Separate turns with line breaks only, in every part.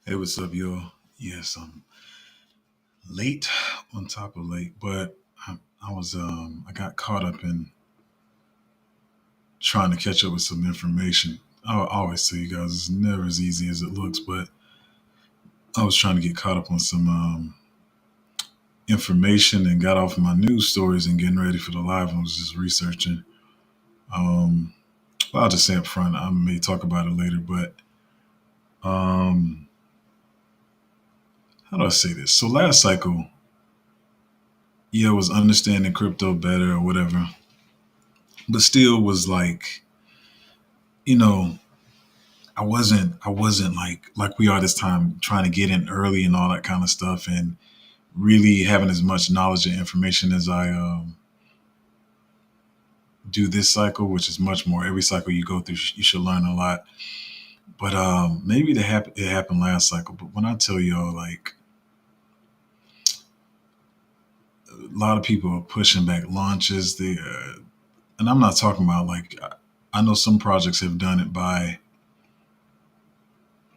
Hey, what's up, y'all? Yes, I'm late on top of late, but I got caught up in trying to catch up with some information. I always tell you guys it's never as easy as it looks, but I was trying to get caught up on some information and got off my news stories and getting ready for the live. I was just researching. Um, well, I'll just say up front, I may talk about it later, but um, how do I say this? So last cycle, yeah, I was understanding crypto better or whatever, but still was like, you know, I wasn't like we are this time trying to get in early and all that kind of stuff and really having as much knowledge and information as I do this cycle, which is much more. Every cycle you go through, you should learn a lot. But maybe it happened last cycle. But when I tell y'all, like a lot of people are pushing back launches, and I'm not talking about like I know some projects have done it by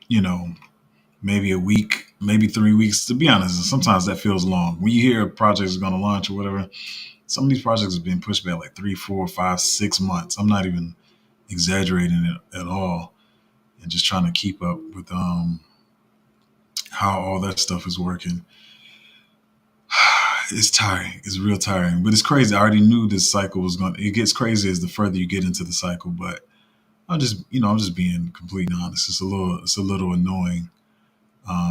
you know maybe a week, maybe 3 weeks. To be honest, and sometimes that feels long. When you hear a project is going to launch or whatever, some of these projects have been pushed back like 3, 4, 5, 6 months. I'm not even exaggerating it at all, and just trying to keep up with how all that stuff is working. It's tiring. It's real tiring, but it's crazy. I already knew this cycle was going. It gets crazy as the further you get into the cycle, but I'm just being completely honest. It's a little annoying,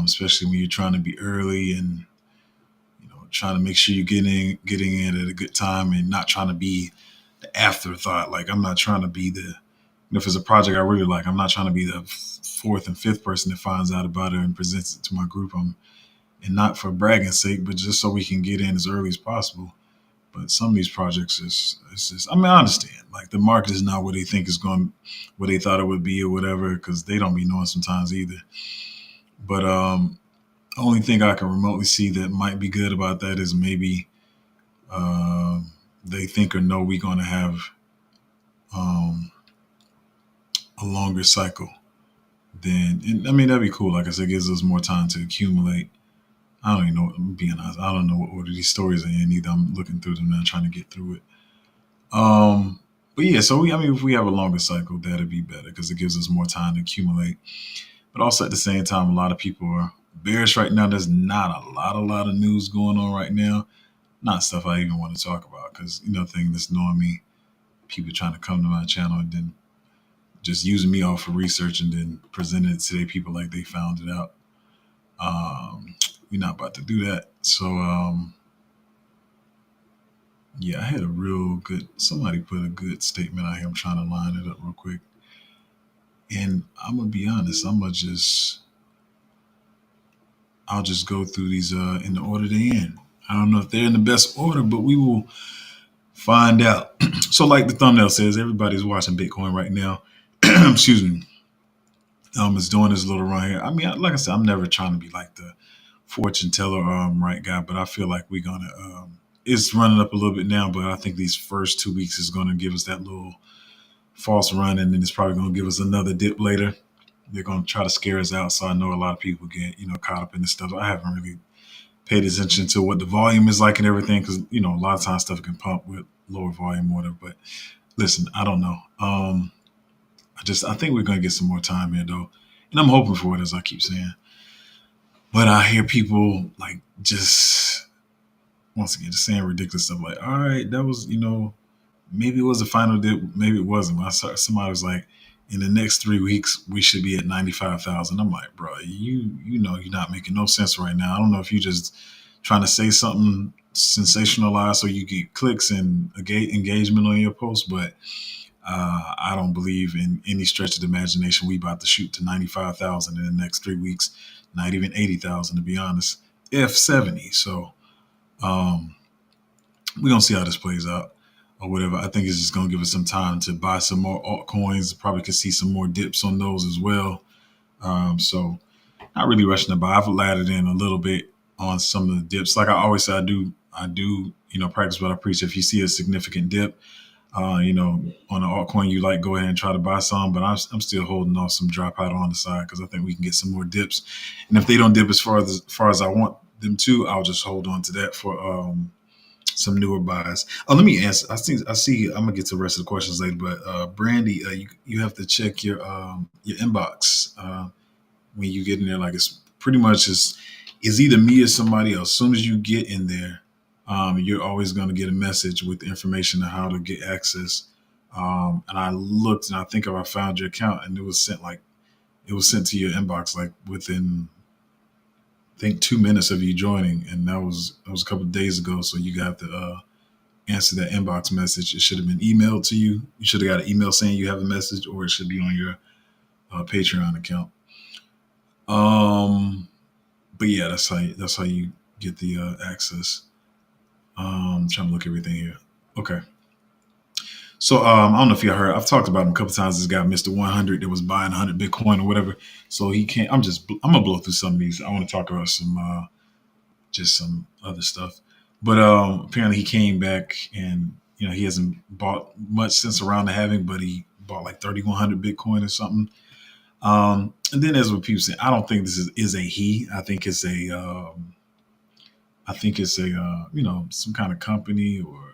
especially when you're trying to be early and trying to make sure you're getting in at a good time and not trying to be the afterthought. Like I'm not trying to be the if it's a project I really like, I'm not trying to be the fourth and fifth person that finds out about it and presents it to my group. And not for bragging's sake, but just so we can get in as early as possible. But some of these projects it's just I mean I understand like the market is not what they think is going, what they thought it would be or whatever because they don't be knowing sometimes either. But only thing I can remotely see that might be good about that is maybe uh, they think or know we're going to have um, a longer cycle. Then I mean that'd be cool. Like I said, it gives us more time to accumulate. I don't even know. I'm being honest. I don't know what order these stories are in either. I'm looking through them now, trying to get through it. Um, but yeah, so I mean, if we have a longer cycle, that'd be better because it gives us more time to accumulate. But also at the same time, a lot of people are bearish right now. There's not a lot of news going on right now. Not stuff I even want to talk about because thing that's knowing me, people trying to come to my channel and then just using me off for research and then presenting it to their people like they found it out. We're not about to do that. So yeah, I had a real good. Somebody put a good statement out here. I'm trying to line it up real quick, and I'm gonna be honest. I'll just go through these in the order they in. I don't know if they're in the best order, but we will find out. So, like the thumbnail says, everybody's watching Bitcoin right now. Excuse me. Is doing this little run here. I mean, like I said, I'm never trying to be like the fortune teller right guy, but I feel like we're gonna. It's running up a little bit now, but I think these first 2 weeks is gonna give us that little false run, and then it's probably gonna give us another dip later. They're gonna try to scare us out, so I know a lot of people get caught up in this stuff. I haven't really paid attention to what the volume is like and everything because a lot of times stuff can pump with lower volume or whatever. But listen, I don't know. I think we're gonna get some more time here though, and I'm hoping for it as I keep saying. But I hear people like just once again just saying ridiculous stuff like, "All right, that was maybe it was a final dip, maybe it wasn't." I saw somebody was like, "In the next 3 weeks, we should be at 95,000." I'm like, "Bro, you know you're not making no sense right now. I don't know if you just trying to say something sensationalized so you get clicks and engagement on your post, but I don't believe in any stretch of the imagination we about to shoot to 95,000 in the next 3 weeks, not even 80,000 to be honest, if 70. So um, we're gonna see how this plays out or whatever. I think it's just gonna give us some time to buy some more altcoins. Probably could see some more dips on those as well. So not really rushing to buy. I've laddered in a little bit on some of the dips. Like I always say, I do practice what I preach. If you see a significant dip, on an altcoin you like, go ahead and try to buy some. But I'm still holding off some dry powder on the side because I think we can get some more dips. And if they don't dip as far as I want them to, I'll just hold on to that for some newer buys. Oh, let me answer. I see. I'm gonna get to the rest of the questions later, but Brandy, you have to check your inbox when you get in there. Like it's pretty much is either me or somebody else. As soon as you get in there, you're always going to get a message with the information on how to get access. And I looked, and I think I found your account, and it was sent to your inbox like within, I think, 2 minutes of you joining, and that was a couple of days ago. So you got to answer that inbox message. It should have been emailed to you. You should have got an email saying you have a message, or it should be on your Patreon account. But yeah, that's how you get the access. Trying to look everything here. Okay. So I don't know if you heard. I've talked about him a couple times. This guy, Mr. 100, that was buying 100 Bitcoin or whatever. So he can't. I'm gonna blow through some of these. I want to talk about some other stuff. But apparently he came back, and he hasn't bought much since around the halving, but he bought like 3,100 Bitcoin or something. And then as what people say, I don't think this is a he. I think it's a some kind of company, or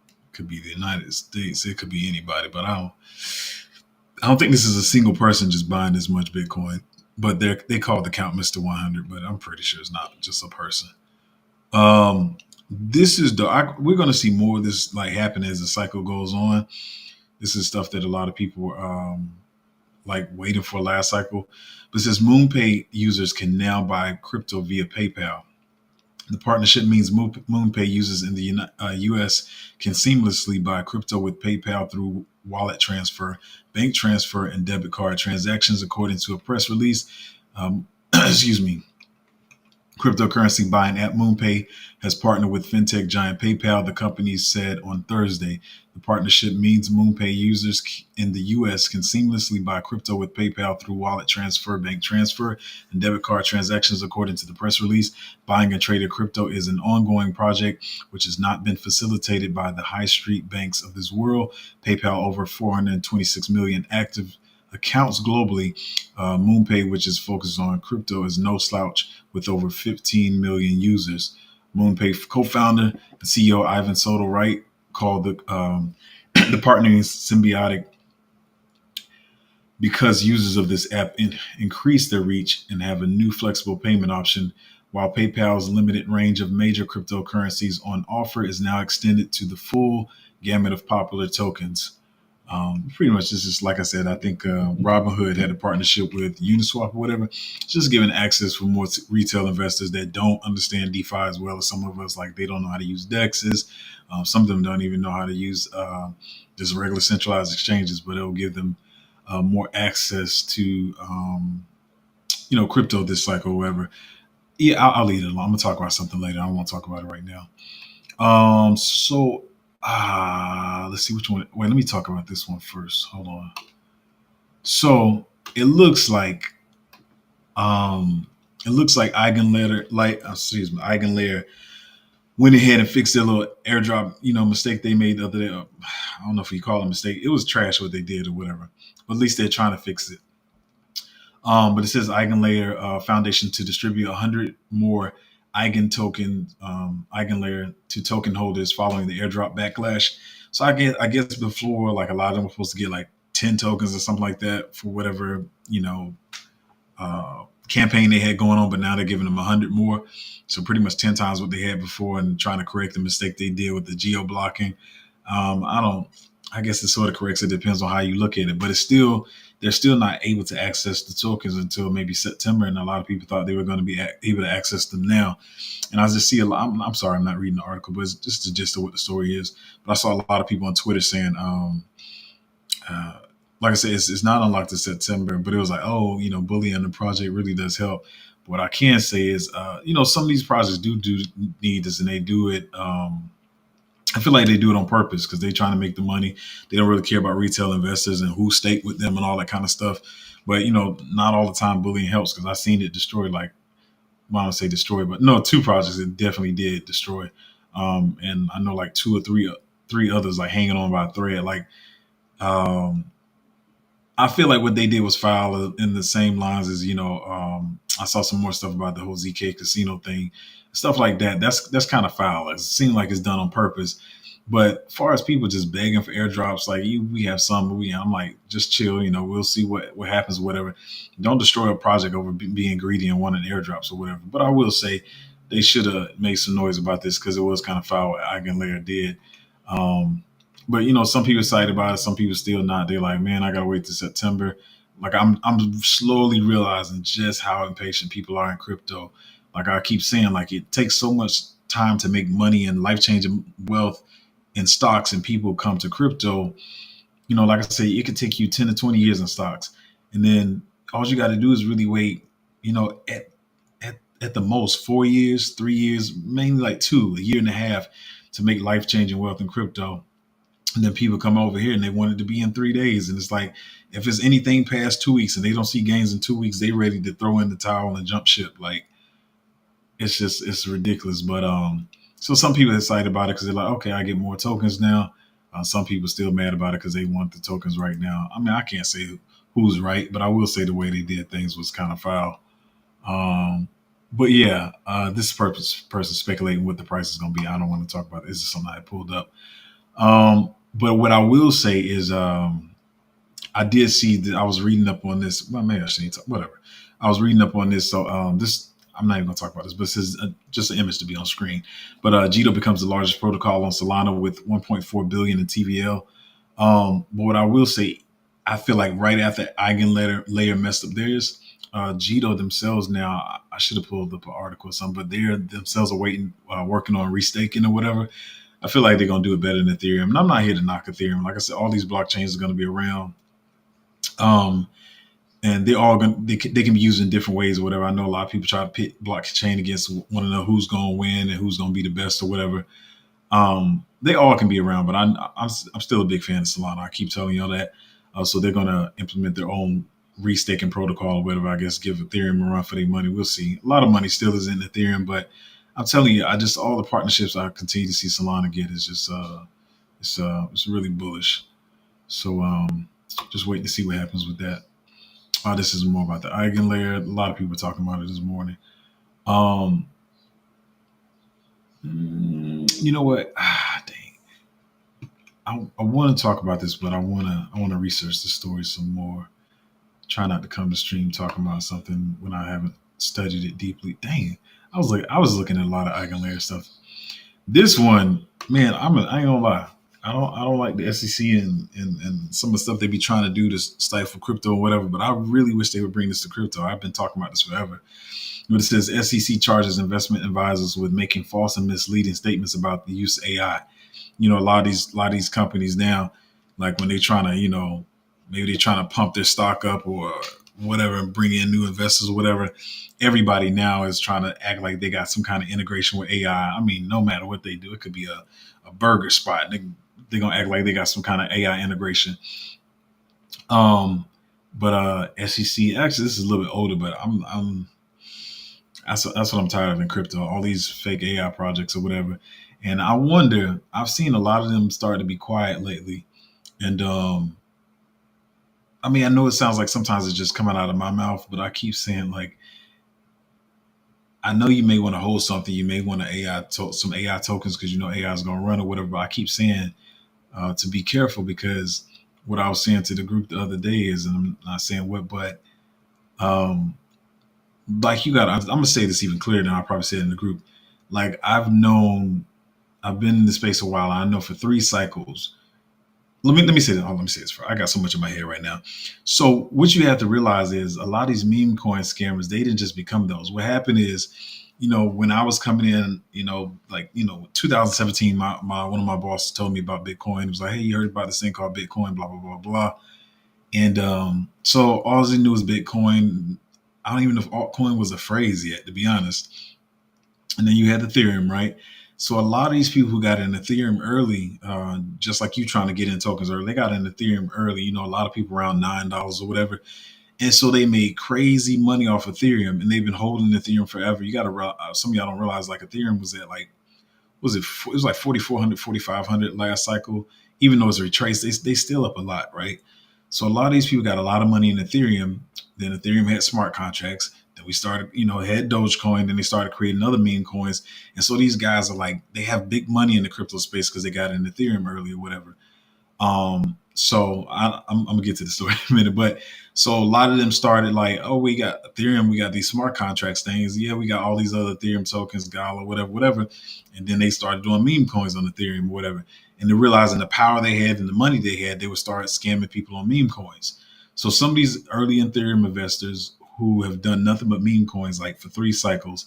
it could be the United States. It could be anybody, but I don't think this is a single person just buying this much Bitcoin. But they call the account Mr. 100, but I'm pretty sure it's not just a person. This is we're going to see more of this like happen as the cycle goes on. This is stuff that a lot of people were like waiting for last cycle. But it says MoonPay users can now buy crypto via PayPal. The partnership means MoonPay users in the U.S. can seamlessly buy crypto with PayPal through wallet transfer, bank transfer, and debit card transactions, according to a press release. Excuse me. Cryptocurrency buying app MoonPay has partnered with fintech giant PayPal, the company said on Thursday. The partnership means MoonPay users in the U.S. can seamlessly buy crypto with PayPal through wallet transfer, bank transfer, and debit card transactions, according to the press release. Buying and trading crypto is an ongoing project which has not been facilitated by the high street banks of this world. PayPal over 426 million active accounts globally. MoonPay, which is focused on crypto, is no slouch with over 15 million users. MoonPay co-founder and CEO Ivan Soto Wright called the partnering symbiotic because users of this app increase their reach and have a new flexible payment option, while PayPal's limited range of major cryptocurrencies on offer is now extended to the full gamut of popular tokens. Pretty much, this is like I said. I think Robinhood had a partnership with Uniswap or whatever, just giving access for more retail investors that don't understand DeFi as well as some of us. Like they don't know how to use DEXs. Some of them don't even know how to use just regular centralized exchanges, but it'll give them more access to crypto this cycle or whatever. Yeah, I'll leave it alone. I'm gonna talk about something later. I don't want to talk about it right now. So let's see which one. Wait, let me talk about this one first. Hold on. So it looks like Eigenlayer went ahead and fixed their little airdrop, mistake they made the other day. I don't know if you call it a mistake. It was trash what they did or whatever. But at least they're trying to fix it. But it says Eigenlayer Foundation to distribute 100 more Eigenlayer to token holders following the airdrop backlash. So I guess before, like a lot of them were supposed to get like 10 tokens or something like that for whatever campaign they had going on, but now they're giving them 100 more. So pretty much 10 times what they had before, and trying to correct the mistake they did with the geo blocking. I guess it sort of corrects. It depends on how you look at it, but they're still not able to access the tokens until maybe September, and a lot of people thought they were going to be able to access them now. And I just see a lot. I'm sorry, I'm not reading the article, but it's just the gist of what the story is. But I saw a lot of people on Twitter saying, like I said, it's not unlocked in September, but it was like, bullying the project really does help. What I can say is, some of these projects do need this, and they do it. I feel like they do it on purpose because they're trying to make the money. They don't really care about retail investors and who stake with them and all that kind of stuff. But, not all the time bullying helps, because I've seen it destroy, like, well, I don't say destroy, but no, two projects it definitely did destroy. And I know like two or three three others like hanging on by a thread. Like um, I feel like what they did was foul in the same lines as I saw some more stuff about the whole ZK casino thing, stuff like that. That's kind of foul. It seems like it's done on purpose. But as far as people just begging for airdrops, like we have some, I'm like, just chill. We'll see what happens, whatever. Don't destroy a project over being greedy and wanting airdrops or whatever. But I will say they should have made some noise about this because it was kind of foul what Eigenlayer did. Um, but some people excited about it, some people still not. They're like, man, I gotta wait till September. Like I'm slowly realizing just how impatient people are in crypto. Like I keep saying, like it takes so much time to make money and life changing wealth in stocks, and people come to crypto. Like I say, it could take you 10 to 20 years in stocks, and then all you got to do is really wait. At the most 4 years, 3 years, mainly like a year and a half, to make life changing wealth in crypto. And then people come over here and they want it to be in 3 days. And it's like, if it's anything past 2 weeks and they don't see gains in 2 weeks, they ready to throw in the towel and jump ship. Like it's ridiculous. But so some people are excited about it because they're like, okay, I get more tokens now. Some people still mad about it because they want the tokens right now. I mean, I can't say who's right, but I will say the way they did things was kind of foul. Um, but yeah, this person speculating what the price is going to be. I don't want to talk about it. This is something I pulled up. But what I will say is, I did see that I was reading up on this. Well, maybe I shouldn't talk, whatever. I was reading up on this. So this, I'm not even going to talk about this, but this is just an image to be on screen. But Jito becomes the largest protocol on Solana with 1.4 billion in TVL. But what I will say, I feel like right after Eigenlayer messed up theirs, Jito themselves now, I should have pulled up an article or something, but they themselves are working on restaking or whatever. I feel like they're gonna do it better than Ethereum. And I'm not here to knock Ethereum. Like I said, all these blockchains are gonna be around, um, and they're all gonna they can be used in different ways or whatever. I know a lot of people try to pit blockchain against one another, who's gonna win and who's gonna be the best or whatever. They all can be around, but I'm still a big fan of Solana. I keep telling y'all that. So they're gonna implement their own restaking protocol or whatever. I guess give Ethereum a run for their money. We'll see. A lot of money still is in Ethereum, but I'm telling you, I just all the partnerships I continue to see Solana get is just it's really bullish. So just waiting to see what happens with that. This is more about the Eigen layer. A lot of people were talking about it this morning. Um, you know what? Dang. I want to talk about this, but I wanna research the story some more. Try not to come to stream talking about something when I haven't studied it deeply. Dang. I was looking at a lot of Eigen layer stuff. This one, man, I ain't gonna lie. I don't like the SEC and some of the stuff they be trying to do to stifle crypto or whatever. But I really wish they would bring this to crypto. I've been talking about this forever. But it says SEC charges investment advisors with making false and misleading statements about the use of AI. A lot of these companies now, like when they trying to, maybe they're trying to pump their stock up or whatever and bring in new investors or whatever. Everybody now is trying to act like they got some kind of integration with AI. I mean, no matter what they do, it could be a burger spot. They're gonna act like they got some kind of AI integration. Um, but SEC, actually, this is a little bit older, but I'm that's what I'm tired of in crypto. All these fake AI projects or whatever, and I wonder. I've seen a lot of them start to be quiet lately, and I mean, I know it sounds like sometimes it's just coming out of my mouth, but I keep saying like, I know you may want to hold something, you may want to some AI tokens because AI is going to run or whatever. But I keep saying to be careful because what I was saying to the group the other day is, and I'm not saying what, but um, like you got, I'm gonna say this even clearer than I probably said in the group. Like I've been in the space a while. I know for 3 cycles. Let me say that. Hold on, let me say this. I got so much in my head right now. So what you have to realize is a lot of these meme coin scammers, they didn't just become those. What happened is, when I was coming in, 2017, my one of my bosses told me about Bitcoin. He was like, "Hey, you heard about this thing called Bitcoin?" Blah blah blah blah. And so all he knew was Bitcoin. I don't even know if altcoin was a phrase yet, to be honest. And then you had Ethereum, right? So a lot of these people who got in Ethereum early, just like you trying to get in tokens early, they got in Ethereum early. A lot of people around $9 or whatever, and so they made crazy money off Ethereum, and they've been holding Ethereum forever. You got to some of y'all don't realize like Ethereum was at like it was like 4,400, 4,500 last cycle. Even though it's retraced, they still up a lot, right? So a lot of these people got a lot of money in Ethereum. Then Ethereum had smart contracts. Then we started, had Dogecoin. Then they started creating other meme coins. And so these guys are like, they have big money in the crypto space because they got in Ethereum early or whatever. So I'm gonna get to the story in a minute, but so a lot of them started like, oh, we got Ethereum, we got these smart contracts things, yeah, we got all these other Ethereum tokens, Gala, whatever, whatever, and then they started doing meme coins on Ethereum, or whatever, and they're realizing the power they had and the money they had, they would start scamming people on meme coins. So some of these early Ethereum investors who have done nothing but meme coins like for 3 cycles,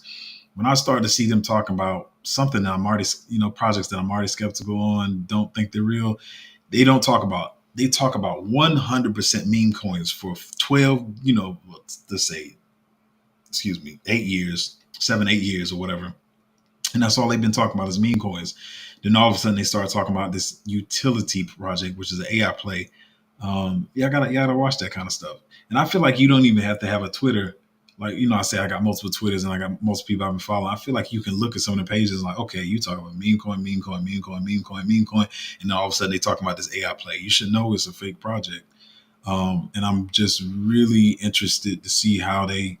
when I started to see them talking about something that I'm already, projects that I'm already skeptical on, don't think they're real, they talk about 100% meme coins for 12, let's say, excuse me, 8 years, 7, 8 years or whatever. And that's all they've been talking about is meme coins. Then all of a sudden they start talking about this utility project, which is an AI play. Yeah, I gotta watch that kind of stuff. And I feel like you don't even have to have a Twitter. Like, I say I got multiple Twitters and I got multiple people I've been following. I feel like you can look at some of the pages like, okay, you talk about meme coin, meme coin, meme coin, meme coin, meme coin, and then all of a sudden they talking about this AI play. You should know it's a fake project. And I'm just really interested to see how they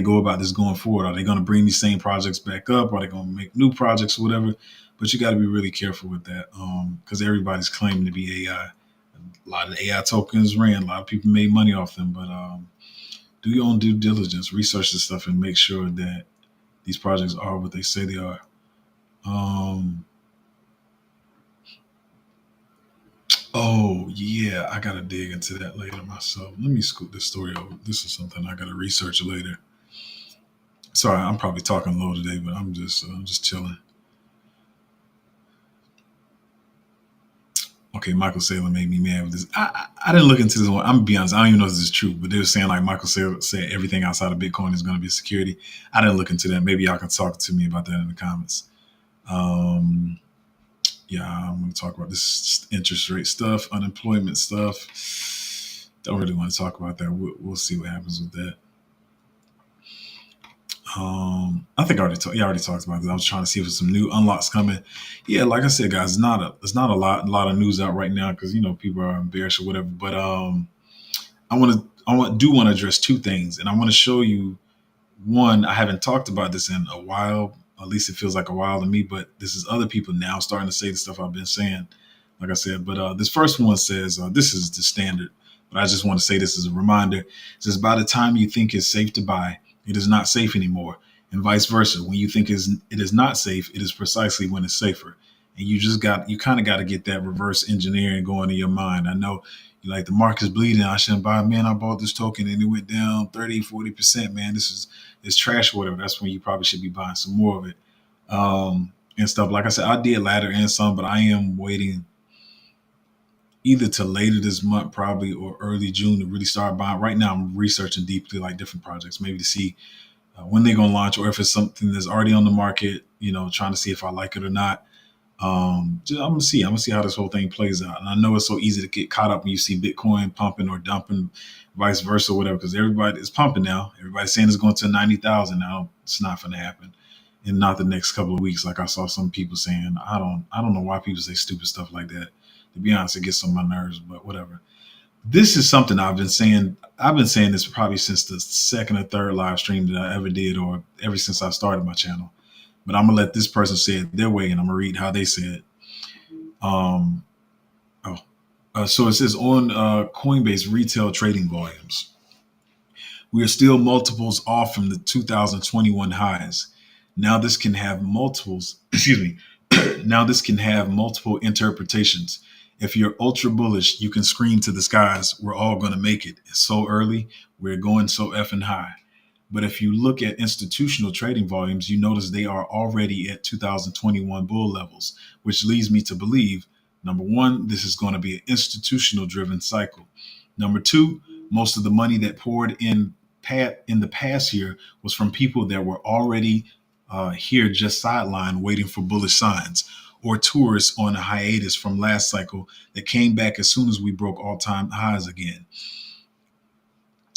go about this going forward. Are they going to bring these same projects back up? Are they going to make new projects or whatever? But you got to be really careful with that because everybody's claiming to be AI. A lot of AI tokens ran. A lot of people made money off them. But do your own due diligence, research this stuff, and make sure that these projects are what they say they are. Um, oh yeah, I gotta dig into that later myself. Let me scoot this story over. This is something I gotta research later. Sorry, I'm probably talking low today, but I'm just chilling. Okay, Michael Saylor made me mad with this. I didn't look into this one. I'm gonna be honest. I don't even know if this is true, but they were saying like Michael Saylor said everything outside of Bitcoin is going to be security. I didn't look into that. Maybe y'all can talk to me about that in the comments. Um, yeah, I'm going to talk about this interest rate stuff, unemployment stuff. Don't really want to talk about that. We'll see what happens with that. I think I already talked about this. I was trying to see if there's some new unlocks coming. Yeah, like I said, guys, it's not a lot of news out right now because people are embarrassed or whatever. But I want to address two things, and I want to show you one. I haven't talked about this in a while. At least it feels like a while to me. But this is other people now starting to say the stuff I've been saying. Like I said, but this first one says this is the standard. But I just want to say this as a reminder. It says by the time you think it's safe to buy, it is not safe anymore, and vice versa. When you think it is not safe, it is precisely when it's safer. And you kind of got to get that reverse engineering going in your mind. I know you like the market's bleeding. I shouldn't buy. Man, I bought this token and it went down 30, 40%. Man, it's trash or whatever. That's when you probably should be buying some more of it. And stuff. Like I said, I did ladder and some, but I am waiting either to later this month probably or early June to really start buying. Right now, I'm researching deeply like different projects, maybe to see when they're going to launch or if it's something that's already on the market, trying to see if I like it or not. I'm gonna see. I'm gonna see how this whole thing plays out. And I know it's so easy to get caught up when you see Bitcoin pumping or dumping, vice versa, or whatever. Because everybody is pumping now. Everybody's saying it's going to 90,000 now. It's not going to happen, and not the next couple of weeks. Like I saw some people saying. I don't know why people say stupid stuff like that. To be honest, it gets on my nerves. But whatever. This is something I've been saying. I've been saying this probably since the second or third live stream that I ever did, or ever since I started my channel. But I'm gonna let this person say it their way, and I'm gonna read how they said it. Um, oh, so it says on Coinbase retail trading volumes, we are still multiples off from the 2021 highs. Now this can have multiples. Excuse me. Now this can have multiple interpretations. If you're ultra bullish, you can scream to the skies, "We're all gonna make it. It's so early. We're going so effing high." But if you look at institutional trading volumes, you notice they are already at 2021 bull levels, which leads me to believe, number one, this is going to be an institutional driven cycle. Number two, most of the money that poured in the past year was from people that were already here just sidelined waiting for bullish signs, or tourists on a hiatus from last cycle that came back as soon as we broke all-time highs again.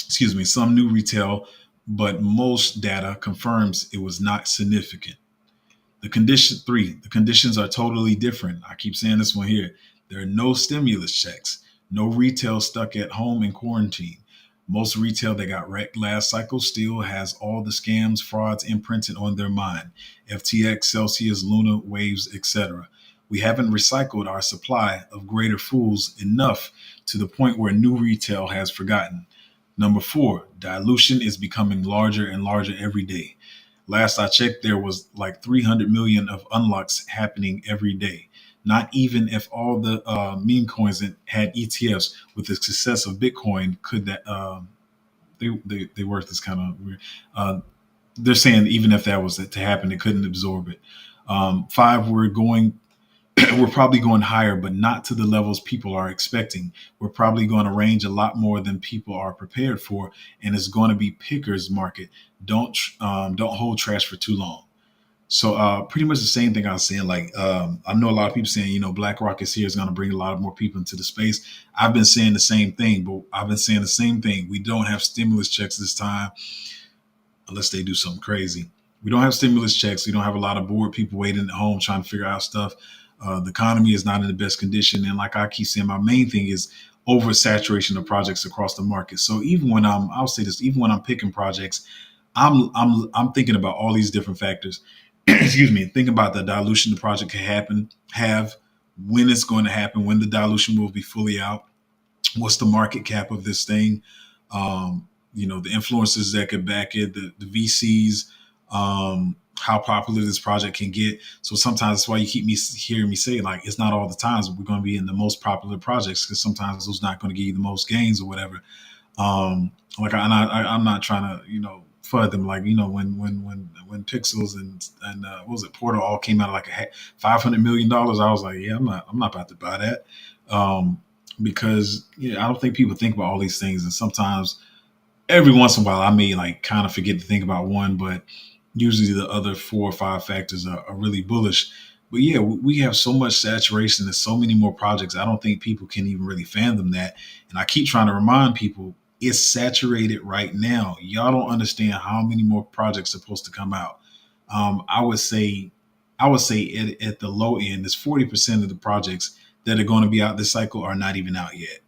Excuse me, some new retail, but most data confirms it was not significant. The conditions are totally different. I keep saying this one here. There are no stimulus checks, no retail stuck at home in quarantine. Most retail that got wrecked last cycle still has all the scams, frauds imprinted on their mind. FTX, Celsius, Luna, Waves, etc. We haven't recycled our supply of greater fools enough to the point where new retail has forgotten. Number four, dilution is becoming larger and larger every day. Last I checked, there was like 300 million of unlocks happening every day. Not even if all the meme coins that had ETFs with the success of Bitcoin could that they worth is kind of weird. They're saying even if that was to happen, it couldn't absorb it. Five, we're probably going higher, but not to the levels people are expecting. We're probably going to range a lot more than people are prepared for, and it's going to be pickers market. Don't hold trash for too long. So pretty much the same thing I was saying. Like I know a lot of people saying, BlackRock is here is going to bring a lot of more people into the space. I've been saying the same thing, but I've been saying the same thing. We don't have stimulus checks this time unless they do something crazy. We don't have stimulus checks. We don't have a lot of bored people waiting at home trying to figure out stuff. The economy is not in the best condition, and like I keep saying, my main thing is oversaturation of projects across the market. So I'll say this, even when I'm picking projects, I'm thinking about all these different factors. Excuse me, thinking about the dilution the project can have, when it's going to happen, when the dilution will be fully out, what's the market cap of this thing, the influencers that could back it, the VCs, how popular this project can get. So sometimes that's why you keep me hearing me say like it's not all the times we're going to be in the most popular projects because sometimes those not going to give you the most gains or whatever. I'm not trying to FUD them like when Pixels and what was it Portal all came out like $500 million. I was like, yeah, I'm not about to buy that. Because I don't think people think about all these things, and sometimes every once in a while I may like kind of forget to think about one, but usually the other four or five factors are really bullish. But yeah, we have so much saturation and so many more projects. I don't think people can even really fathom that. And I keep trying to remind people it's saturated right now. Y'all don't understand how many more projects are supposed to come out. I would say at the low end, it's 40% of the projects that are going to be out this cycle are not even out yet.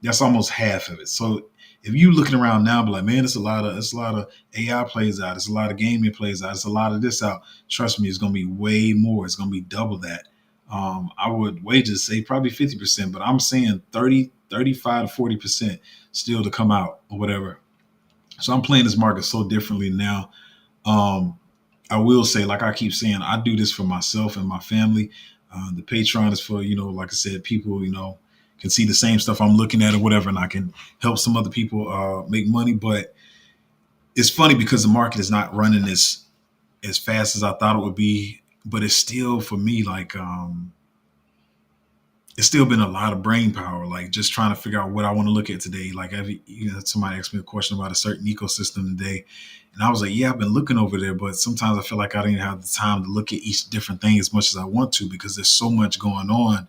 That's almost half of it. So if you looking around now, be like, man, it's a lot of AI plays out, it's a lot of gaming plays out, it's a lot of this out. Trust me, it's gonna be way more. It's gonna be double that. I would wager to say probably 50%, but I'm saying 30, 35 to 40% still to come out or whatever. So I'm playing this market so differently now. Um, I will say, like I keep saying, I do this for myself and my family. The Patreon is for, like I said, people, can see the same stuff I'm looking at or whatever, and I can help some other people make money. But it's funny because the market is not running as fast as I thought it would be. But it's still for me like it's still been a lot of brain power, like just trying to figure out what I want to look at today. Like somebody asked me a question about a certain ecosystem today, and I was like, yeah, I've been looking over there, but sometimes I feel like I didn't have the time to look at each different thing as much as I want to because there's so much going on.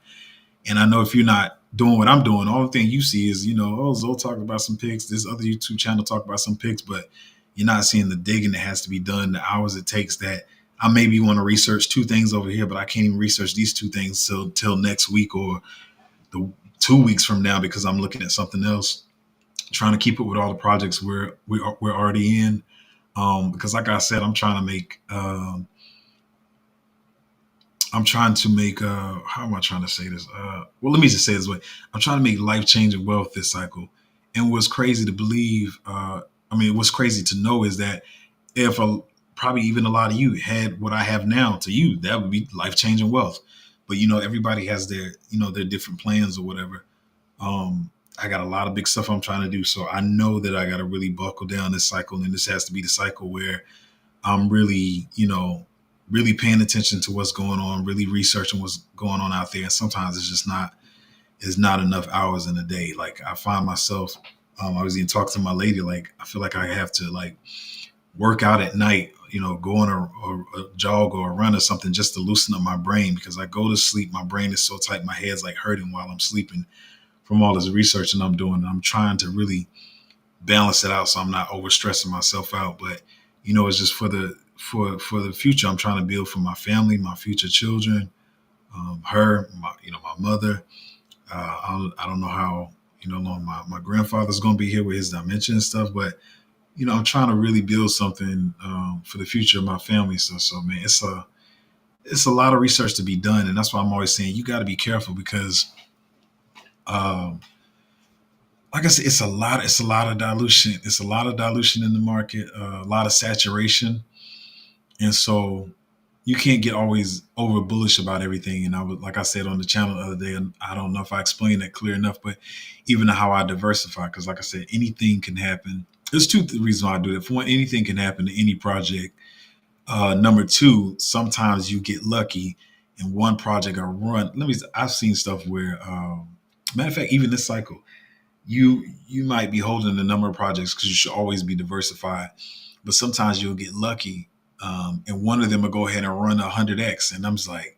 And I know if you're not doing what I'm doing, all the thing you see is, Zoe talking about some picks, this other YouTube channel talk about some picks, but you're not seeing the digging that has to be done, the hours it takes that I maybe want to research two things over here, but I can't even research these two things till next week or the 2 weeks from now because I'm looking at something else, trying to keep up with all the projects we're already in. Because like I said, I'm trying to make how am I trying to say this? Well, let me just say it this way. I'm trying to make life-changing wealth this cycle. And what's crazy to believe, what's crazy to know is that if probably even a lot of you had what I have now to you, that would be life-changing wealth. But everybody has their different plans or whatever. I got a lot of big stuff I'm trying to do. So I know that I got to really buckle down this cycle. And this has to be the cycle where I'm really, really paying attention to what's going on, really researching what's going on out there. And sometimes it's not enough hours in a day. Like I find myself, I was even talking to my lady, like I feel like I have to like work out at night, go on a jog or a run or something just to loosen up my brain because I go to sleep. My brain is so tight. My head's like hurting while I'm sleeping from all this researching I'm doing. And I'm trying to really balance it out so I'm not overstressing myself out. But, it's just for the future, I'm trying to build for my family, my future children, her, my mother. I don't know how long my grandfather's going to be here with his dementia and stuff, but I'm trying to really build something for the future of my family. So man, it's a lot of research to be done, and that's why I'm always saying you got to be careful because, um, like I said, it's a lot of dilution. It's a lot of dilution in the market, a lot of saturation, and so you can't get always over bullish about everything. And like I said on the channel the other day, and I don't know if I explained that clear enough, but even how I diversify, because like I said, anything can happen. There's two reasons why I do that. For one, anything can happen to any project. Number two, sometimes you get lucky and one project or run. I've seen stuff where, matter of fact, even this cycle, you might be holding a number of projects because you should always be diversified, but sometimes you'll get lucky, and one of them will go ahead and run 100x, and I'm just like,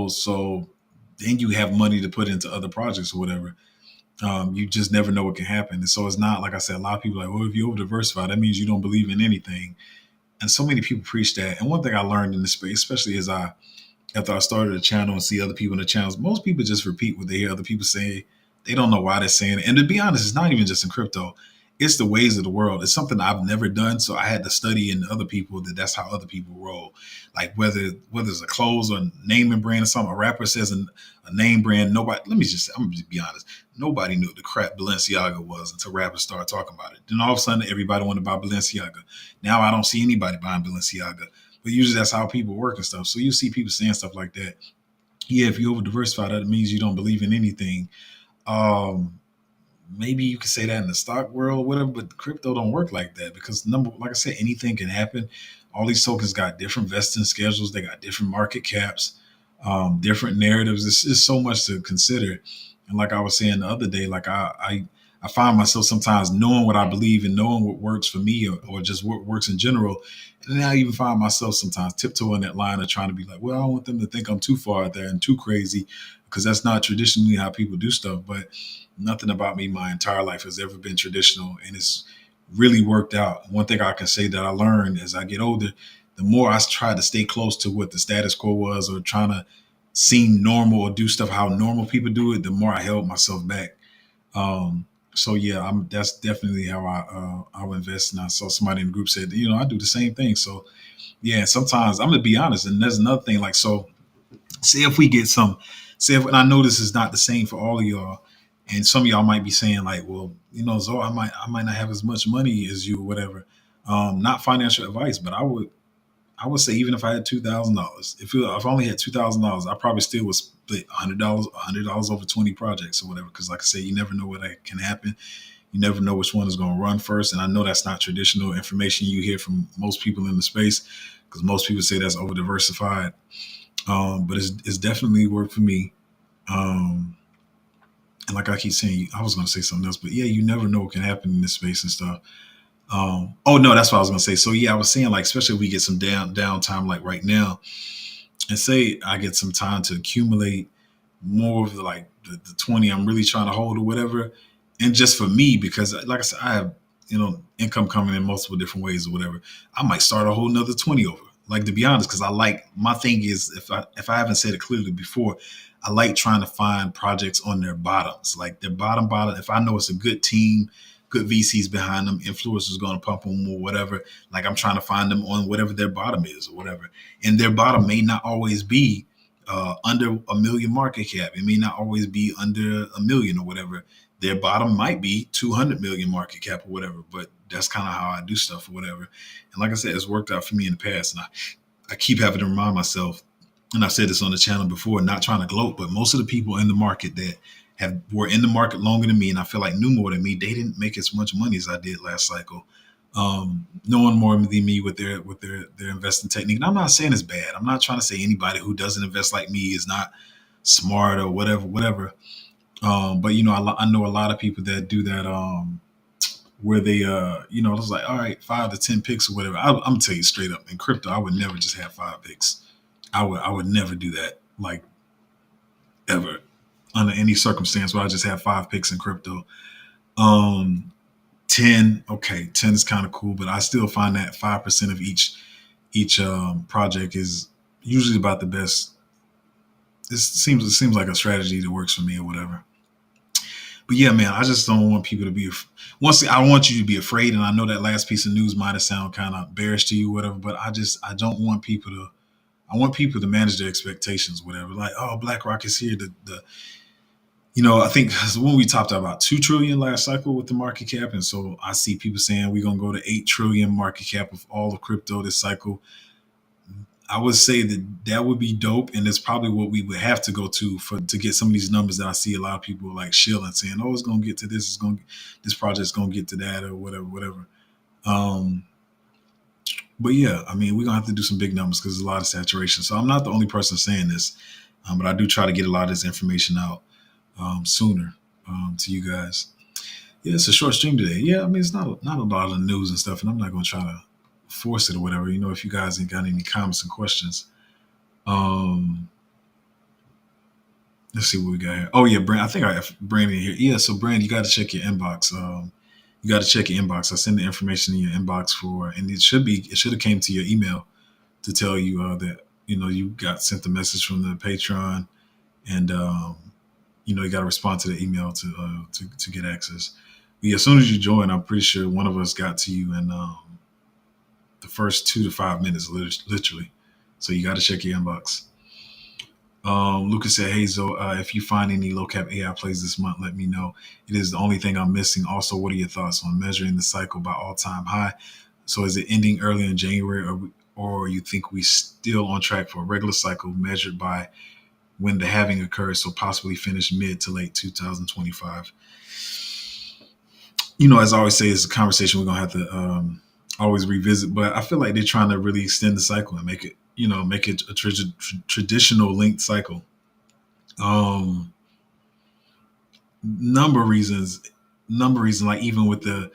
so then you have money to put into other projects or whatever. You just never know what can happen, and so it's not like I said. A lot of people are like, well, if you over diversify, that means you don't believe in anything, and so many people preach that. And one thing I learned in this space, especially after I started a channel and see other people in the channels, most people just repeat what they hear other people say. They don't know why they're saying it. And to be honest, it's not even just in crypto. It's the ways of the world. It's something I've never done. So I had to study in other people that's how other people roll. Like whether it's a clothes or naming brand or something, a rapper says a name brand, I'm gonna just be honest. Nobody knew what the crap Balenciaga was until rappers started talking about it. Then all of a sudden everybody wanted to buy Balenciaga. Now I don't see anybody buying Balenciaga. But usually that's how people work and stuff. So you see people saying stuff like that. Yeah, if you over diversify, that means you don't believe in anything. Um, Maybe you could say that in the stock world, or whatever, but crypto don't work like that because like I said, anything can happen. All these tokens got different vesting schedules. They got different market caps, different narratives. It's so much to consider. And like I was saying the other day, like I find myself sometimes knowing what I believe and knowing what works for me or just what works in general. And then I even find myself sometimes tiptoeing that line of trying to be like, well, I don't want them to think I'm too far out there and too crazy because that's not traditionally how people do stuff. But nothing about me my entire life has ever been traditional, and it's really worked out. One thing I can say that I learned as I get older, the more I try to stay close to what the status quo was or trying to seem normal or do stuff how normal people do it, the more I held myself back. Um, so yeah, that's definitely how I invest. And I saw somebody in the group said, I do the same thing. So yeah, sometimes I'm gonna be honest, and there's another thing like so. Say if we get some, say if, and I know this is not the same for all of y'all, and some of y'all might be saying like, well, Zoe, I might not have as much money as you or whatever. Not financial advice, but I would say even if I had $2,000, if I only had $2,000, I probably still would split $100 over 20 projects or whatever. Because like I said, you never know what can happen. You never know which one is going to run first. And I know that's not traditional information you hear from most people in the space, because most people say that's over diversified. But it's definitely worked for me. Um, and like I keep saying, I was going to say something else, but yeah, you never know what can happen in this space and stuff. Oh no, that's what I was gonna say. So yeah, I was saying like, especially if we get some downtime like right now, and say I get some time to accumulate more of like the 20 I'm really trying to hold or whatever, and just for me because like I said, I have income coming in multiple different ways or whatever. I might start a whole nother 20 over. Like to be honest, because I like my thing is if I haven't said it clearly before, I like trying to find projects on their bottoms, like their bottom. If I know it's a good team, good VCs behind them, influencers going to pump them or whatever. Like I'm trying to find them on whatever their bottom is or whatever. And their bottom may not always be under a million market cap. It may not always be under a million or whatever. Their bottom might be 200 million market cap or whatever. But that's kind of how I do stuff or whatever. And like I said, it's worked out for me in the past. And I keep having to remind myself, and I've said this on the channel before, not trying to gloat, but most of the people in the market that were in the market longer than me, and I feel like knew more than me, they didn't make as much money as I did last cycle. Knowing more than me with their investing technique. And I'm not saying it's bad. I'm not trying to say anybody who doesn't invest like me is not smart or whatever. But I know a lot of people that do that. Where they, it's like, all right, 5 to 10 picks or whatever. I'm gonna tell you straight up, in crypto, I would never just have 5 picks. I would never do that, like ever, under any circumstance where I just have 5 picks in crypto. Um, 10, okay, 10 is kind of cool, but I still find that 5% of each each project is usually about the best. It seems like a strategy that works for me or whatever. But yeah, man, I just don't want people to be. Once I want you to be afraid, and I know that last piece of news might have sound kind of bearish to you, whatever. But I don't want people to. I want people to manage their expectations, whatever. Like, oh, BlackRock is here. I think when we topped out about 2 trillion last cycle with the market cap, and so I see people saying we're gonna go to 8 trillion market cap of all of crypto this cycle. I would say that would be dope, and it's probably what we would have to go to get some of these numbers that I see a lot of people like shilling, saying, "Oh, it's going to get to this. This project's going to get to that, or whatever, whatever." Um, but yeah, I mean, we're gonna have to do some big numbers because there's a lot of saturation. So I'm not the only person saying this, but I do try to get a lot of this information out sooner to you guys. Yeah, it's a short stream today. Yeah, I mean, it's not a lot of news and stuff, and I'm not going to try to force it or whatever. If you guys ain't got any comments and questions. Um, let's see what we got here. Oh yeah, Brand. I think I have Brandon here. Yeah, so Brand, you got to check your inbox. You got to check your inbox. I send the information in your inbox and it should have came to your email to tell you that you got sent the message from the Patreon, and you got to respond to the email to get access. But yeah, as soon as you join, I'm pretty sure one of us got to you in the first 2 to 5 minutes, literally. So you got to check your inbox. Lucas said, "Hey Zo, if you find any low cap AI plays this month, let me know. It is the only thing I'm missing. Also, what are your thoughts on measuring the cycle by all time high? So is it ending early in January, or you think we still on track for a regular cycle measured by when the halving occurs, so possibly finish mid to late 2025? As I always say, it's a conversation we're gonna have to always revisit. But I feel like they're trying to really extend the cycle and make it a traditional linked cycle. Um, number of reasons, like even with the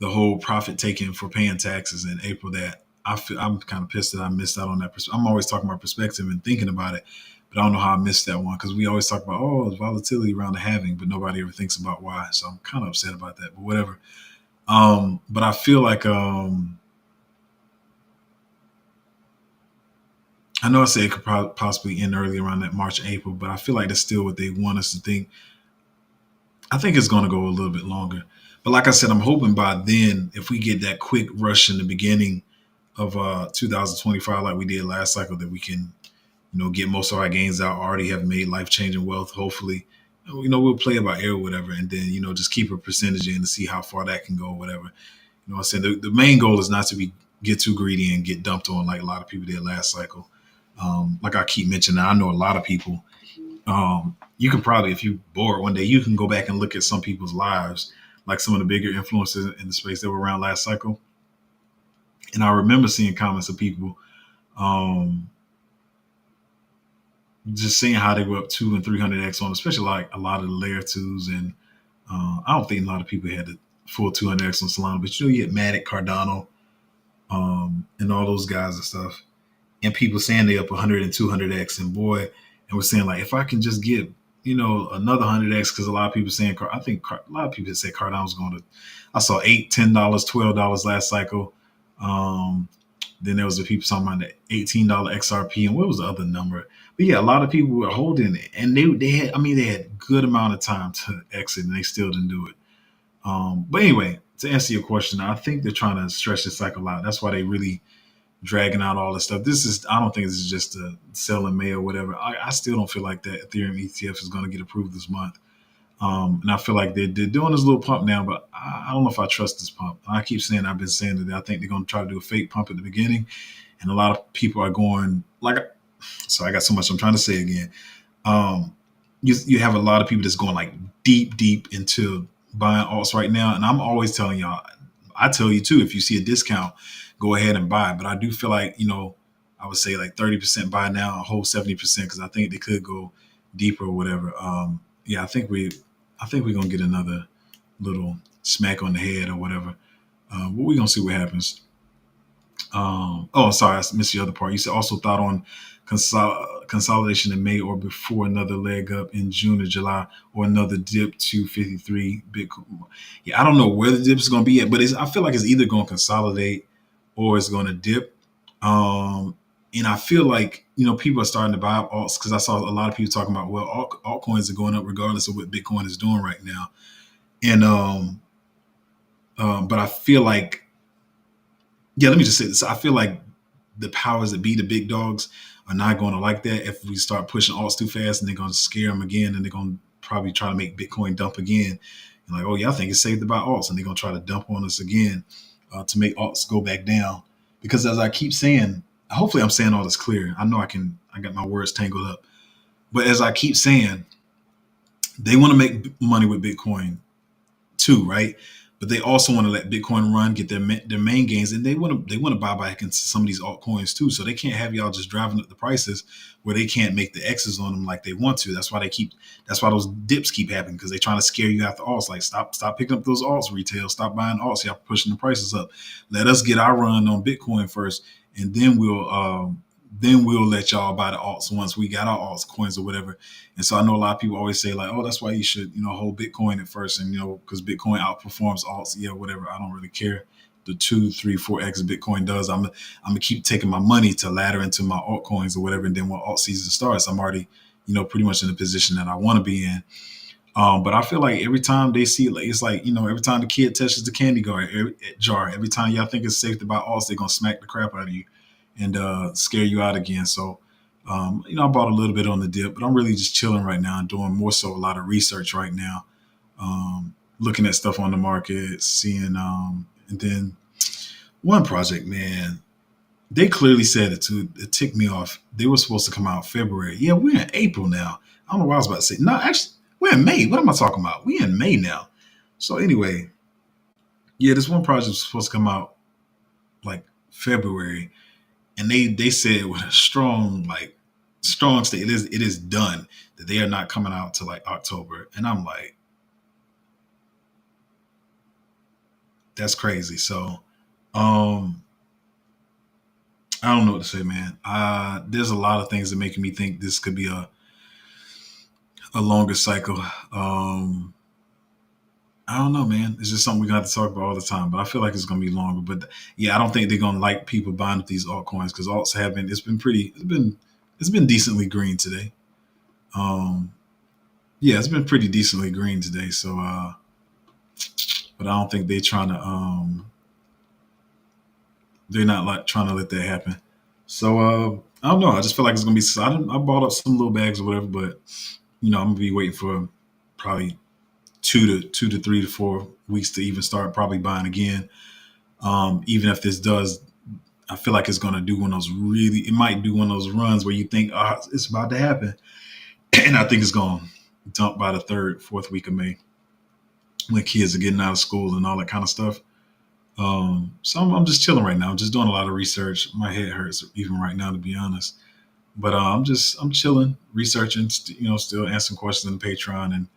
whole profit taken for paying taxes in April, that I'm kind of pissed that I missed out on that. I'm always talking about perspective and thinking about it, but I don't know how I missed that one because we always talk about it's volatility around the halving, but nobody ever thinks about why. So I'm kind of upset about that, but whatever. But I feel like I know I said it could possibly end early around that March, April, but I feel like that's still what they want us to think. I think it's going to go a little bit longer. But like I said, I'm hoping by then, if we get that quick rush in the beginning of 2025, like we did last cycle, that we can, get most of our gains out, already have made life changing wealth, hopefully. We'll play it by ear or whatever, and then, just keep a percentage in to see how far that can go or whatever. I said the main goal is not to get too greedy and get dumped on like a lot of people did last cycle. Like I keep mentioning, I know a lot of people. You can probably, if you're bored one day, you can go back and look at some people's lives, like some of the bigger influencers in the space that were around last cycle. And I remember seeing comments of people just seeing how they were up 200 and 300x on, especially like a lot of the layer twos. And I don't think a lot of people had the full 200x on Solana, but you get Matic, Cardano, and all those guys and stuff. And people saying they up 100 and 200x, and boy, and we're saying like, if I can just get another 100x, because a lot of people saying, I think a lot of people say Cardano's going to, I saw $8, $10, $12 last cycle. Then there was the people talking about the $18 XRP, and what was the other number? But yeah, a lot of people were holding it, and they had good amount of time to exit, and they still didn't do it. But anyway, to answer your question, I think they're trying to stretch the cycle out. That's why they really dragging out all this stuff. I don't think this is just a sell in May or whatever. I still don't feel like that Ethereum ETF is going to get approved this month. And I feel like they're doing this little pump now, but I don't know if I trust this pump. I've been saying that I think they're going to try to do a fake pump at the beginning. And a lot of people are going so I got so much I'm trying to say again. You have a lot of people that's going like deep into buying alts right now. And I'm always telling y'all, I tell you too, if you see a discount, go ahead and buy. But I do feel like, I would say like 30% buy now, a whole 70%, because I think they could go deeper or whatever. Yeah, I think we're gonna get another little smack on the head or whatever. But we're gonna see what happens. Sorry, I missed the other part. You said also thought on consolidation in May or before another leg up in June or July or another dip to 53 Bitcoin. Yeah, I don't know where the dip is going to be at, but I feel like it's either going to consolidate or it's going to dip. Um, and I feel like, people are starting to buy up alts because I saw a lot of people talking about, well, altcoins are going up regardless of what Bitcoin is doing right now. And but I feel like, yeah, let me just say this. I feel like the powers that be, the big dogs, are not going to like that if we start pushing alts too fast, and they're going to scare them again, and they're going to probably try to make Bitcoin dump again. And like, oh yeah, I think it's safe to buy alts, and they're going to try to dump on us again to make alts go back down. Because as I keep saying, hopefully I'm saying all this clear. I know I got my words tangled up, but as I keep saying, they want to make money with Bitcoin too, right? But they also want to let Bitcoin run, get their main gains, and they want to buy back into some of these altcoins too. So they can't have y'all just driving up the prices where they can't make the X's on them like they want to. That's why those dips keep happening, because they're trying to scare you out the alts. Like, stop picking up those alts retail, stop buying alts. Y'all pushing the prices up. Let us get our run on Bitcoin first, and then we'll let y'all buy the alts once we got our alts coins or whatever. And so I know a lot of people always say like, oh, that's why you should, hold Bitcoin at first. And, because Bitcoin outperforms alts. Yeah, whatever. I don't really care. The 2, 3, 4x Bitcoin does. I'm going to keep taking my money to ladder into my altcoins or whatever. And then when alt season starts, I'm already, pretty much in the position that I want to be in. But I feel like every time they see, like, it's like, every time the kid touches the candy jar, every time y'all think it's safe to buy alts, they're going to smack the crap out of you and scare you out again. So, I bought a little bit on the dip, but I'm really just chilling right now and doing more so a lot of research right now, looking at stuff on the market, seeing, and then one project, man, they clearly said it ticked me off. They were supposed to come out February. Yeah, we're in April now. I don't know what I was about to say. No, actually, we're in May. What am I talking about? We're in May now. So anyway, yeah, this one project was supposed to come out like February, and they said with a strong state, it is done, that they are not coming out to like October. And I'm like, that's crazy. So um I don't know what to say, man. There's a lot of things that making me think this could be a longer cycle. I don't know, man. It's just something we're gonna have to talk about all the time. But I feel like it's gonna be longer. But yeah, I don't think they're gonna like people buying up these altcoins, because alts have been. It's been decently green today. Um, yeah, it's been pretty decently green today. So, but I don't think they're not like trying to let that happen. So I don't know. I just feel like it's gonna be. I bought up some little bags or whatever, but I'm gonna be waiting for probably 2 to 3 to 4 weeks to even start probably buying again. Even if this does, I feel like it's gonna do one of those really. It might do one of those runs where you think, it's about to happen, and I think it's gonna dump by the third, fourth week of May, when kids are getting out of school and all that kind of stuff. So I'm just chilling right now. I'm just doing a lot of research. My head hurts even right now, to be honest. But I'm chilling, researching. Still answering questions in the Patreon, and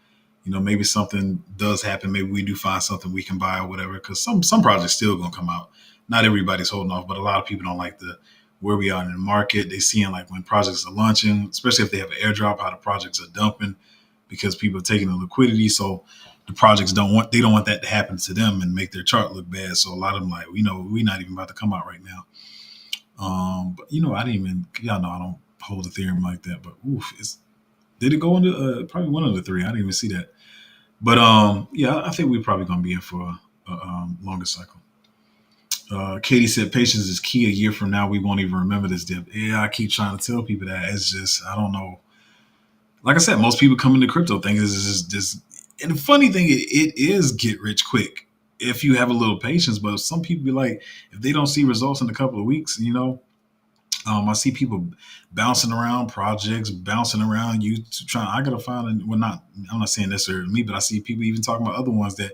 maybe something does happen. Maybe we do find something we can buy or whatever. Because some projects still gonna come out. Not everybody's holding off, but a lot of people don't like the where we are in the market. They seeing like when projects are launching, especially if they have an airdrop, how the projects are dumping because people are taking the liquidity. So the projects don't want that to happen to them and make their chart look bad. So a lot of them like, we're not even about to come out right now. But I didn't even, y'all know I don't hold Ethereum like that. But did it go into probably one of the three? I didn't even see that. But yeah, I think we're probably gonna be in for a longer cycle. Katie said patience is key. A year from now, we won't even remember this dip. Yeah, I keep trying to tell people that. It's just, I don't know. Like I said, most people come into crypto thinking this is just. And the funny thing, it is get rich quick if you have a little patience. But some people be like, if they don't see results in a couple of weeks, I see people bouncing around projects, bouncing around YouTube, trying. I gotta find. Well, not. I'm not saying necessarily me, but I see people even talking about other ones that,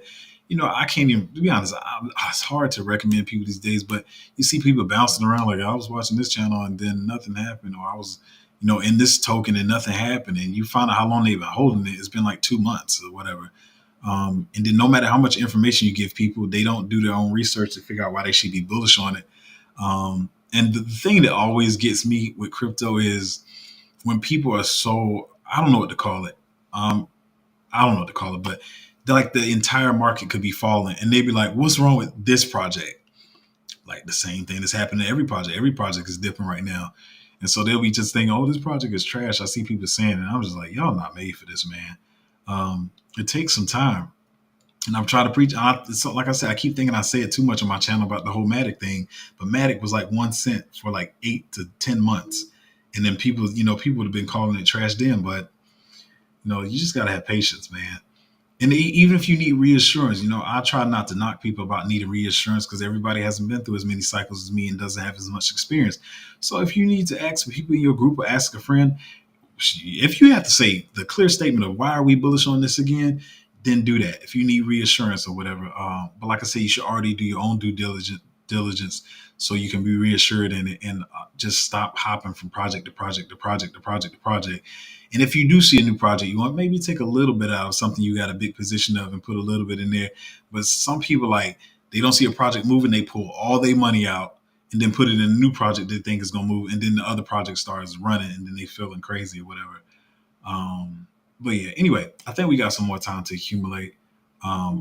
I can't even. To be honest, it's hard to recommend people these days. But you see people bouncing around like, I was watching this channel and then nothing happened, or I was, in this token and nothing happened, and you find out how long they've been holding it. It's been like 2 months or whatever. And then no matter how much information you give people, they don't do their own research to figure out why they should be bullish on it. And the thing that always gets me with crypto is when people are so, I don't know what to call it. I don't know what to call it, but like the entire market could be falling and they'd be like, what's wrong with this project? like the same thing that's happening to every project. Every project is different right now. And so they'll be just thinking, oh, this project is trash. I see people saying it. And I'm just like, y'all not made for this, man. It takes some time. And I'm trying to preach. So like I said, I keep thinking I say it too much on my channel about the whole Matic thing. But Matic was like 1 cent for like 8 to 10 months. And then people, people would have been calling it trash then. But, you just got to have patience, man. And even if you need reassurance, I try not to knock people about needing reassurance because everybody hasn't been through as many cycles as me and doesn't have as much experience. So if you need to ask people in your group or ask a friend, if you have to say the clear statement of why are we bullish on this again, then do that. If you need reassurance or whatever. But like I said, you should already do your own due diligence so you can be reassured in it and just stop hopping from project to project to project to project to project. And if you do see a new project you want, maybe take a little bit out of something you got a big position of and put a little bit in there. But some people, like, they don't see a project moving, they pull all their money out and then put it in a new project they think is going to move. And then the other project starts running and then they feeling crazy or whatever. But yeah, anyway, I think we got some more time to accumulate.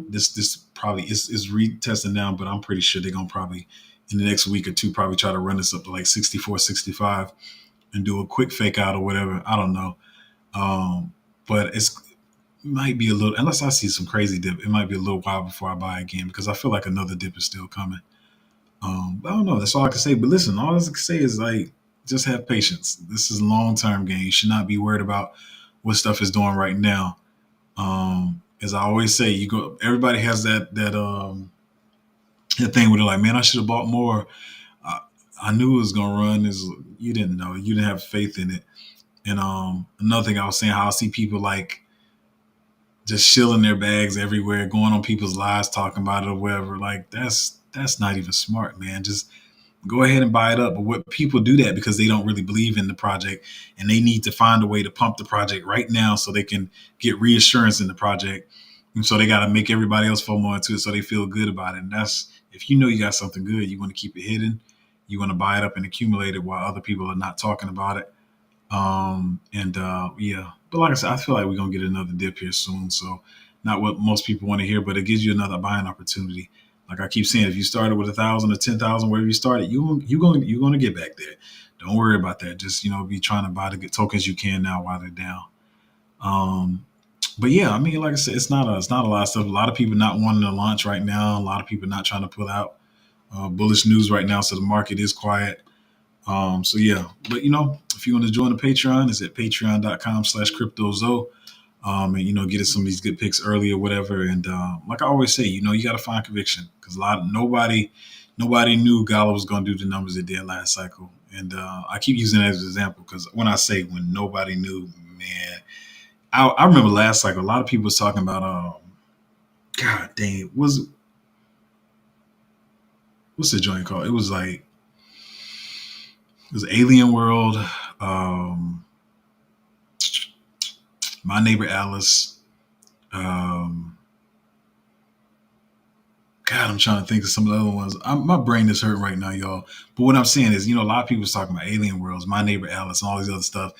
This probably is retesting now, but I'm pretty sure they're going to probably in the next week or two probably try to run this up to like 64, 65 and do a quick fake out or whatever. I don't know. But it might be a little, unless I see some crazy dip, it might be a little while before I buy again because I feel like another dip is still coming. But I don't know. That's all I can say. But listen, all I can say is like, just have patience. This is a long-term game. You should not be worried about what stuff is doing right now. As I always say, everybody has that thing where they're like, man, I should have bought more. I knew it was gonna run. You didn't know. You didn't have faith in it. And another thing I was saying, how I see people like just shilling their bags everywhere, going on people's lives, talking about it or whatever. Like that's not even smart, man. Just go ahead and buy it up. But what people do that because they don't really believe in the project and they need to find a way to pump the project right now so they can get reassurance in the project. And so they got to make everybody else FOMO into it so they feel good about it. And that's, if you know you got something good, you want to keep it hidden. You want to buy it up and accumulate it while other people are not talking about it. Yeah, but like I said, I feel like we're going to get another dip here soon. So not what most people want to hear, but it gives you another buying opportunity. Like I keep saying, if you started with 1,000 or 10,000, wherever you started, you're going to get back there. Don't worry about that. Just, be trying to buy the good tokens you can now while they're down. But yeah, I mean, like I said, it's not a lot of stuff. A lot of people not wanting to launch right now. A lot of people not trying to pull out bullish news right now. So the market is quiet. So yeah, but if you want to join the Patreon, it's at patreon.com/cryptozo. And get some of these good picks early or whatever. And like I always say, you got to find conviction because nobody knew Gala was going to do the numbers it did last cycle. And I keep using that as an example because when I say when nobody knew, man, I remember last cycle, a lot of people was talking about, God dang, what's the joint called? It was Alien World, My Neighbor Alice. God, I'm trying to think of some of the other ones. My brain is hurting right now, y'all. But what I'm saying is, a lot of people was talking about Alien Worlds, My Neighbor Alice, and all these other stuff.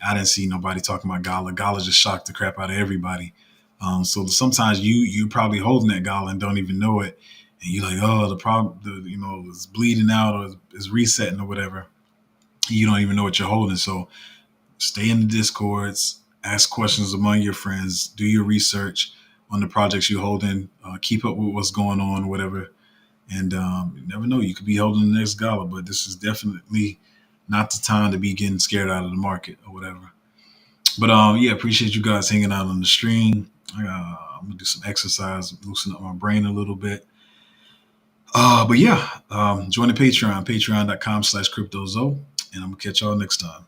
I didn't see nobody talking about Gala. Gala just shocked the crap out of everybody. So sometimes you're probably holding that Gala and don't even know it. And you're like, oh, the problem, it's bleeding out or it's resetting or whatever. You don't even know what you're holding. So stay in the Discords, ask questions among your friends, do your research on the projects you're holding, keep up with what's going on, whatever. And you never know, you could be holding the next Gala, but this is definitely not the time to be getting scared out of the market or whatever. But yeah, appreciate you guys hanging out on the stream. I'm gonna do some exercise, loosen up my brain a little bit. But yeah, join the Patreon, patreon.com/cryptozo, and I'm gonna catch y'all next time.